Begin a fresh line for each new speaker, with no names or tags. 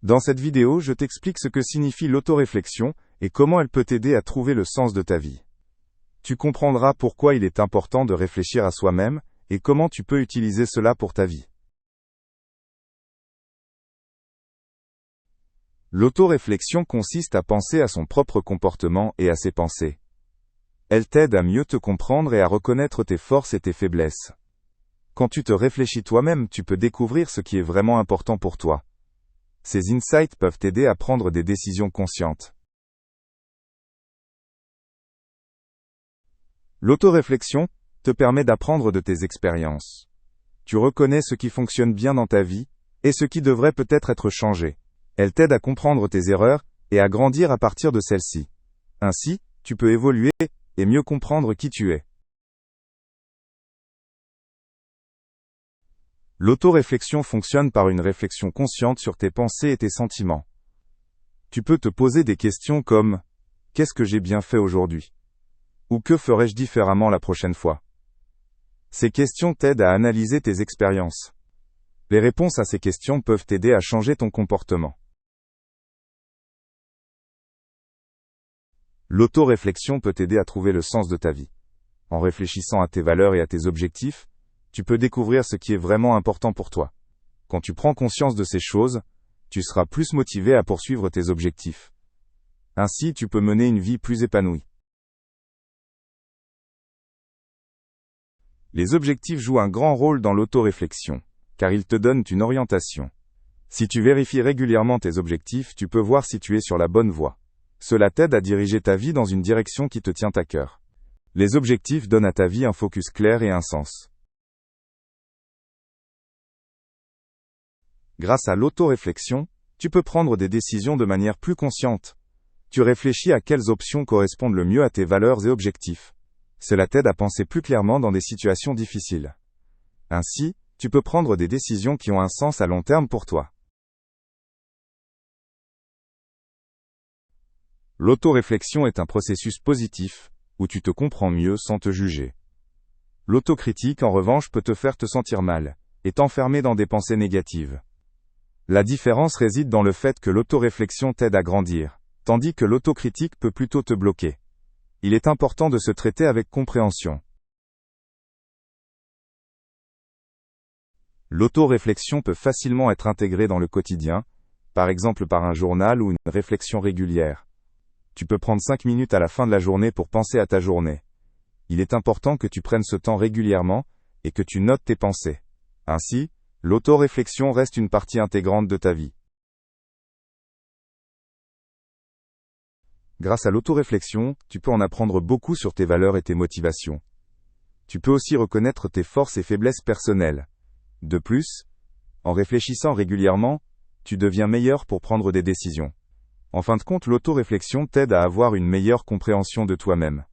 Dans cette vidéo, je t'explique ce que signifie l'autoréflexion et comment elle peut t'aider à trouver le sens de ta vie. Tu comprendras pourquoi il est important de réfléchir à soi-même et comment tu peux utiliser cela pour ta vie. L'autoréflexion consiste à penser à son propre comportement et à ses pensées. Elle t'aide à mieux te comprendre et à reconnaître tes forces et tes faiblesses. Quand tu te réfléchis toi-même, tu peux découvrir ce qui est vraiment important pour toi. Ces insights peuvent t'aider à prendre des décisions conscientes. L'autoréflexion te permet d'apprendre de tes expériences. Tu reconnais ce qui fonctionne bien dans ta vie et ce qui devrait peut-être être changé. Elle t'aide à comprendre tes erreurs et à grandir à partir de celles-ci. Ainsi, tu peux évoluer et mieux comprendre qui tu es. L'autoréflexion fonctionne par une réflexion consciente sur tes pensées et tes sentiments. Tu peux te poser des questions comme « Qu'est-ce que j'ai bien fait aujourd'hui ?» ou « Que ferais-je différemment la prochaine fois ?» Ces questions t'aident à analyser tes expériences. Les réponses à ces questions peuvent t'aider à changer ton comportement. L'autoréflexion peut t'aider à trouver le sens de ta vie. En réfléchissant à tes valeurs et à tes objectifs, tu peux découvrir ce qui est vraiment important pour toi. Quand tu prends conscience de ces choses, tu seras plus motivé à poursuivre tes objectifs. Ainsi, tu peux mener une vie plus épanouie. Les objectifs jouent un grand rôle dans l'autoréflexion, car ils te donnent une orientation. Si tu vérifies régulièrement tes objectifs, tu peux voir si tu es sur la bonne voie. Cela t'aide à diriger ta vie dans une direction qui te tient à cœur. Les objectifs donnent à ta vie un focus clair et un sens. Grâce à l'autoréflexion, tu peux prendre des décisions de manière plus consciente. Tu réfléchis à quelles options correspondent le mieux à tes valeurs et objectifs. Cela t'aide à penser plus clairement dans des situations difficiles. Ainsi, tu peux prendre des décisions qui ont un sens à long terme pour toi. L'autoréflexion est un processus positif, où tu te comprends mieux sans te juger. L'autocritique, en revanche, peut te faire te sentir mal, et t'enfermer dans des pensées négatives. La différence réside dans le fait que l'autoréflexion t'aide à grandir, tandis que l'autocritique peut plutôt te bloquer. Il est important de se traiter avec compréhension. L'autoréflexion peut facilement être intégrée dans le quotidien, par exemple par un journal ou une réflexion régulière. Tu peux prendre 5 minutes à la fin de la journée pour penser à ta journée. Il est important que tu prennes ce temps régulièrement et que tu notes tes pensées. Ainsi, l'autoréflexion reste une partie intégrante de ta vie. Grâce à l'autoréflexion, tu peux en apprendre beaucoup sur tes valeurs et tes motivations. Tu peux aussi reconnaître tes forces et faiblesses personnelles. De plus, en réfléchissant régulièrement, tu deviens meilleur pour prendre des décisions. En fin de compte, l'autoréflexion t'aide à avoir une meilleure compréhension de toi-même.